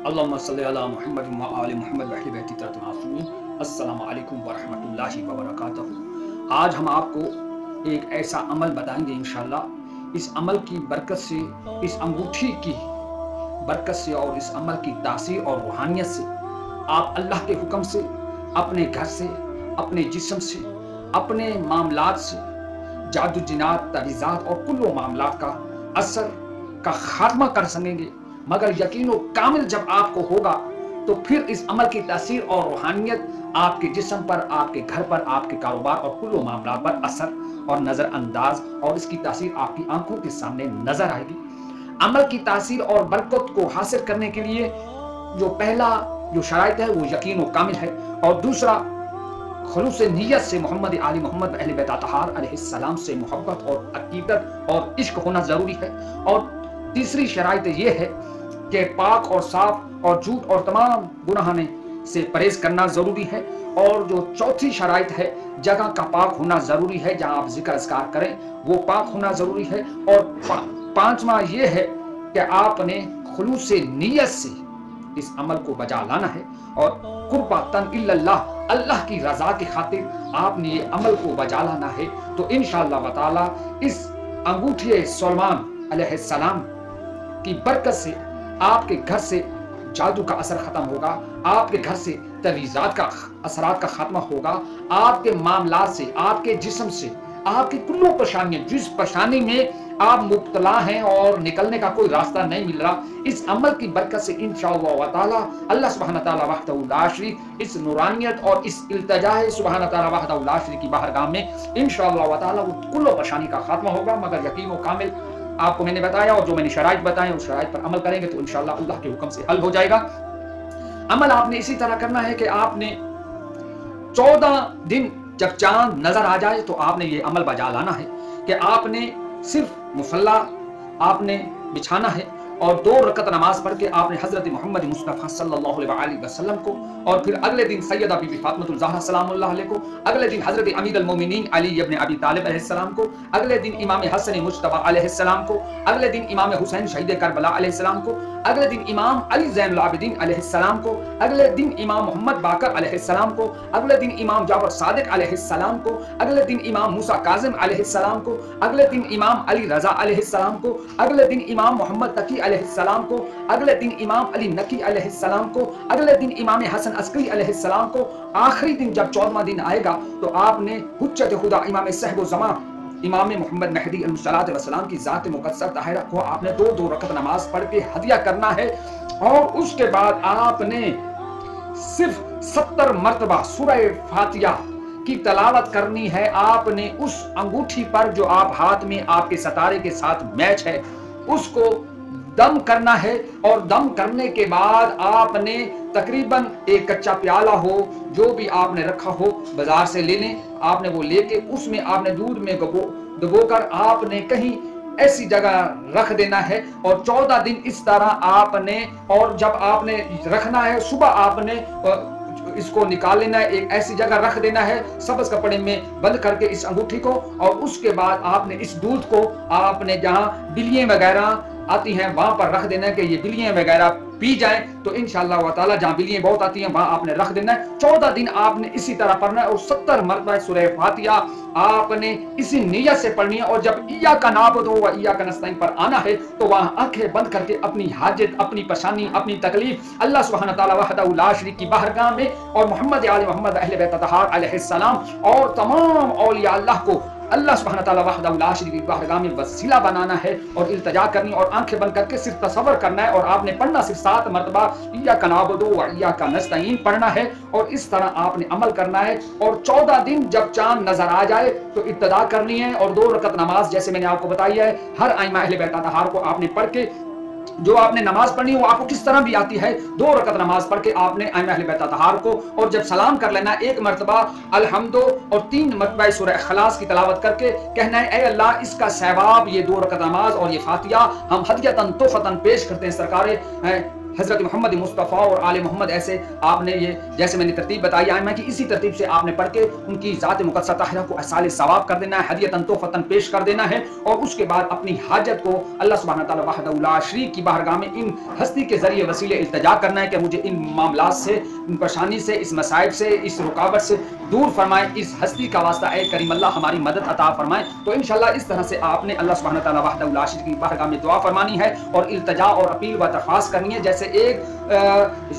اللهم صل على محمد وآل محمد وأهل بیت المعصومین۔ السلام علیکم ورحمۃ اللہ وبرکاتہ۔ آج ہم آپ کو ایک ایسا عمل بتائیں گے انشاءاللہ۔ اس عمل کی برکت سے، اس انگوٹھی کی برکت سے اور اس عمل کی تاثیر اور روحانیت سے آپ اللہ کے حکم سے اپنے گھر سے، اپنے جسم سے، اپنے معاملات سے جادو جنات، تعویذات اور کل معاملات کا اثر کا خاتمہ کر سکیں گے۔ مگر یقین و کامل جب آپ کو ہوگا تو پھر اس عمل کی تاثیر اور روحانیت آپ کے جسم پر، آپ کے گھر پر، آپ کے کاروبار اور کل معاملات پر اثر اور نظر انداز، اور اس کی تاثیر آپ کی آنکھوں کے سامنے نظر آئے گی۔ عمل کی تاثیر اور برکت کو حاصل کرنے کے لیے جو پہلا شرائط ہے وہ یقین و کامل ہے، اور دوسرا خلوص نیت سے محمد آل محمد اہل بیت اطہار علیہ السلام سے محبت اور عقیدت اور عشق ہونا ضروری ہے، اور تیسری شرائط یہ ہے کہ پاک اور صاف اور جھوٹ اور تمام گناہ سے پرہیز کرنا ضروری ہے، اور جو چوتھی شرائط ہے جگہ کا پاک ہونا ضروری ہے، جہاں آپ ذکر اذکار کریں وہ پاک ہونا ضروری ہے، اور پانچواں یہ ہے کہ آپ نے خلوص نیت سے اس عمل کو بجا لانا ہے، اور قرباتن اللہ، اللہ کی رضا کی خاطر آپ نے یہ عمل کو بجا لانا ہے۔ تو انشاءاللہ تعالی اس انگوٹھی سلیمان علیہ السلام کی برکت سے آپ کے گھر سے جادو کا اثر ختم ہوگا، آپ کے گھر سے تعویذات کا اثرات کا خاتمہ ہوگا، آپ کے معاملات سے، آپ کے جسم سے، آپ کی کلو پریشانیاں، جس پریشانی میں آپ مبتلا ہیں اور نکلنے کا کوئی راستہ نہیں مل رہا، اس عمل کی برکت سے انشاءاللہ تعالی اللہ سبحانہ تعالی وحدہ لا شریک اس نورانیت اور اس التجا سبحانہ تعالی وحدہ لا شریک کی بارگاہ میں انشاءاللہ تعالی وہ کلو پریشانی کا خاتمہ ہوگا، مگر یقین و کامل آپ کو میں نے بتایا، اور جو میں نے شرائط بتائیں اس شرائط پر عمل کریں گے تو انشاءاللہ اللہ کے حکم سے حل ہو جائے گا۔ عمل آپ نے اسی طرح کرنا ہے کہ آپ نے 14 دن جب چاند نظر آ جائے تو آپ نے یہ عمل بجا لانا ہے کہ آپ نے صرف مصلی آپ نے بچھانا ہے، اور 2 رکعت نماز پڑھ کے آپ نے حضرت محمد مصطفیٰ صلی اللہ علیہ وسلم کو، اور پھر اگلے دن سیدہ بی بی فاطمہ الزہرا سلام اللہ علیہ کو، اگلے دن حضرت امیر المومنین علی ابن ابی طالب علیہ السلام کو، اگلے دن امام حسن مجتبی علیہ السلام کو، اگلے دن امام حسین شہید کربلا علیہ السلام کو، اگلے دن امام علی زین العابدین علیہ السلام کو، اگلے دن امام محمد باقر علیہ السلام کو، اگلے دن امام جعفر صادق علیہ السلام کو، اگلے دن امام موسیٰ کاظم علیہ السلام کو، اگلے دن امام علی رضا علیہ السلام کو، اگلے دن امام محمد تقی علیہ السلام کو، اگلے دن امام علی نقی علیہ السلام کو، اگلے دن امام حسن عسکری علیہ السلام کو، آخری دن جب 14واں دن آئے گا تو آپ نے حجت خدا امام صاحب الزمان امام محمد مہدی علیہ السلام کی ذات مقدسہ طاہرہ کو آپ نے 2 رکعت نماز پڑھ کے ہدیہ کرنا ہے، اور اس کے بعد آپ نے صرف 70 مرتبہ سورہ فاتحہ کی تلاوت کرنی ہے۔ آپ نے اس انگوٹھی پر جو آپ ہاتھ میں آپ کے ستارے کے ساتھ میچ ہے اس کو دم کرنا ہے، اور دم کرنے کے بعد آپ نے تقریباً ایک کچا پیالہ ہو جو بھی آپ نے رکھا ہو بازار سے لے لیں، آپ نے وہ لے کے اس میں آپ نے دودھ میں ڈبو کر آپ نے کہیں ایسی جگہ رکھ دینا ہے، اور 14 دن اس طرح آپ نے، اور جب آپ نے رکھنا ہے صبح آپ نے اس کو نکال لینا ہے، ایک ایسی جگہ رکھ دینا ہے سبز کپڑے میں بند کر کے اس انگوٹھی کو، اور اس کے بعد آپ نے اس دودھ کو آپ نے جہاں بلیاں وغیرہ آتی ہیں وہاں پر رکھ دینا ہے کہ یہ بلیاں وغیرہ پی جائیں، تو انشاءاللہ تعالی جہاں بلیاں بہت آتی ہیں وہاں آپ نے رکھ دینا ہے۔ 14 دن آپ نے اسی طرح پڑھنا ہے، اور 70 مرتبہ سورہ فاتحہ آپ نے اسی نیت سے پڑھنی ہے، اور جب ایاک نعبد و ایاک نستعین پر آنا ہے تو وہاں آنکھیں بند کر کے اپنی حاجت، اپنی پریشانی، اپنی تکلیف اللہ سبحانہ تعالی وحدہ لا شریک کی بارگاہ میں، اور محمد آل محمد اہل بیت اطہار علیہ السلام اور تمام اولیاء اللہ کو اللہ سبحانہ تعالی وحدہ لا شریک کی بارگاہ میں وسیلہ بنانا ہے، اور التجا کرنی، اور آنکھیں بند کر کے صرف تصور کرنا ہے، اور آپ نے پڑھنا صرف 7 مرتبہ ایاک نعبد و ایاک نستعین پڑھنا ہے، اور اس طرح آپ نے عمل کرنا ہے، اور 14 دن جب چاند نظر آ جائے تو ابتدا کرنی ہے، اور 2 رکعت نماز جیسے میں نے آپ کو بتائی ہے ہر ائمہ اہل بیت اطہار کو آپ نے پڑھ کے، جو آپ نے نماز پڑھنی ہے وہ آپ کو کس طرح بھی آتی ہے، 2 رکعت نماز پڑھ کے آپ نے ائمہ اہل بیت اطہار کو، اور جب سلام کر لینا 1 مرتبہ الحمد اور 3 مرتبہ سورہ اخلاص کی تلاوت کر کے کہنا ہے اے اللہ اس کا ثواب، یہ 2 رکعت نماز اور یہ فاتحہ ہم ہدیۃً تحفۃً پیش کرتے ہیں سرکار حضرت محمد مصطفیٰ اور آل محمد ایسے آپ نے یہ جیسے میں نے ترتیب بتائی ہے کہ اسی ترتیب سے آپ نے پڑھ کے ان کی ذات مقدسہ طاہرہ کو احصال ثواب کر دینا ہے، ہدیۃً تحفۃً پیش کر دینا ہے، اور اس کے بعد اپنی حاجت کو اللہ سبحانہ تعالیٰ وحدہ لا شریک کی بارگاہ میں ان ہستی کے ذریعے وسیلے التجا کرنا ہے کہ مجھے ان معاملات سے، ان پریشانی سے، اس مصائب سے، اس رکاوٹ سے دور فرمائے، اس ہستی کا واسطہ اے کریم اللہ ہماری مدد عطا فرمائے۔ تو انشاءاللہ اس طرح سے آپ نے اللہ سبحانہ تعالیٰ وحدہ لا شریک کی بارگاہ میں دعا فرمانی ہے اور التجا اور اپیل و درخواست کرنی ہے، جیسے ایک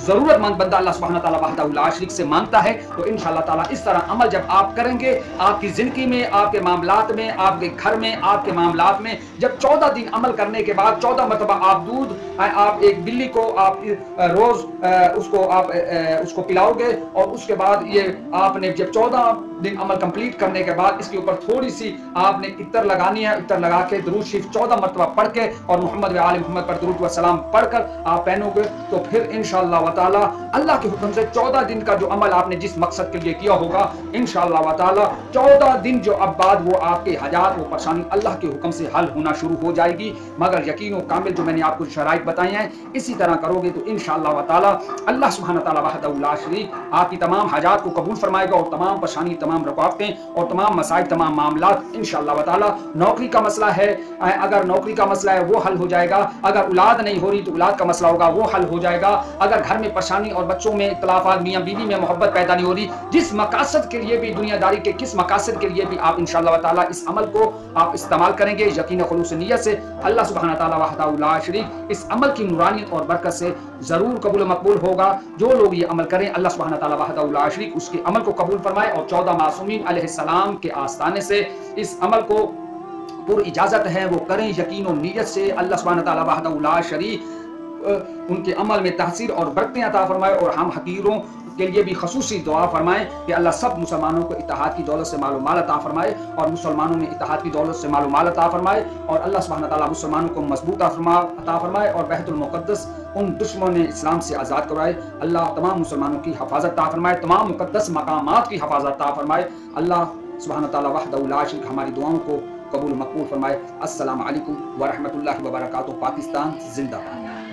ضرورت مند بندہ اللہ سبحانہ تعالیٰ وحدہ لا شریک سے مانگتا ہے۔ تو انشاءاللہ تعالیٰ اس طرح عمل جب آپ کریں گے، آپ کی زندگی میں، آپ کے معاملات میں، آپ کے گھر میں، آپ کے معاملات میں، جب 14 دن عمل کرنے کے بعد 14 مرتبہ آپ دودھ، آپ ایک بلی کو آپ روز اس کو پلاؤ گے، اور اس کے بعد یہ آپ نے جب 14 دن عمل کمپلیٹ کرنے کے بعد اس کے اوپر تھوڑی سی آپ نے عطر لگانی ہے، عطر لگا کے درود شریف 14 مرتبہ پڑھ کے اور محمد و آل محمد پر درود و سلام پڑھ کر آپ پہنو گے، تو پھر انشاءاللہ و تعالی اللہ کے حکم سے 14 دن کا جو عمل آپ نے جس مقصد کے لیے کیا ہوگا، انشاءاللہ و تعالی 14 دن جو اب بعد وہ آپ کے حاجات، وہ پریشانی اللہ کے حکم سے حل ہونا شروع ہو جائے گی، مگر یقین و کامل جو میں نے آپ کو شرائط بتائی ہیں اسی طرح کرو گے تو انشاءاللہ و تعالی اللہ سبحانہ تعالی وحدہ لا شریک آپ کی تمام حاجات کو قبول فرمائے گا، اور تمام پریشانی، تمام رکاوٹیں اور تمام مسائل، تمام معاملات انشاءاللہ و تعالی، نوکری کا مسئلہ ہے اگر نوکری کا مسئلہ ہے وہ حل ہو جائے گا، اگر اولاد نہیں ہو رہی تو اولاد کا مسئلہ ہوگا وہ حل ہو جائے گا، اگر گھر میں پریشانی اور بچوں میں اختلافات، میاں بیوی میں محبت پیدا نہیں ہو رہی، جس مقاصد کے لیے بھی، دنیا داری کے کس مقاصد کے لیے بھی آپ انشاءاللہ و تعالی اس عمل کو آپ استعمال کریں گے یقین خلوص نیت سے، اللہ سبحانہ تعالی وحدہ لا شریک اس عمل کی نورانیت اور برکت سے ضرور قبول و مقبول ہوگا۔ جو لوگ یہ عمل کریں اللہ سبحانہ تعالی وحدہ لا شریک اس کے عمل کو قبول فرمائے، اور 14 معصومین علیہ السلام کے آستانے سے اس عمل کو پر اجازت ہے وہ کریں یقین و نیت سے، اللہ سبحانہ تعالی وحدہ لا شریک ان کے عمل میں تحصیل اور برکتیں عطا فرمائے، اور ہم حقیروں کے لیے بھی خصوصی دعا فرمائیں کہ اللہ سب مسلمانوں کو اتحاد کی دولت سے مال و مال عطا فرمائے، اور مسلمانوں میں اتحاد کی دولت سے مال و مال عطا فرمائے، اور اللہ سبحانہ تعالیٰ مسلمانوں کو مضبوط عطا فرمائے، اور بیت المقدس ان دشمنوں اسلام سے آزاد کروائے، اللہ تمام مسلمانوں کی حفاظت عطا فرمائے، تمام مقدس مقامات کی حفاظت عطا فرمائے، اللہ سبحانہ تعالیٰ وحدہ لا شریک ہماری دعاؤں کو قبول مقبول فرمائے۔ السلام علیکم ورحمۃ اللہ وبرکاتہ۔ پاکستان زندہ باد۔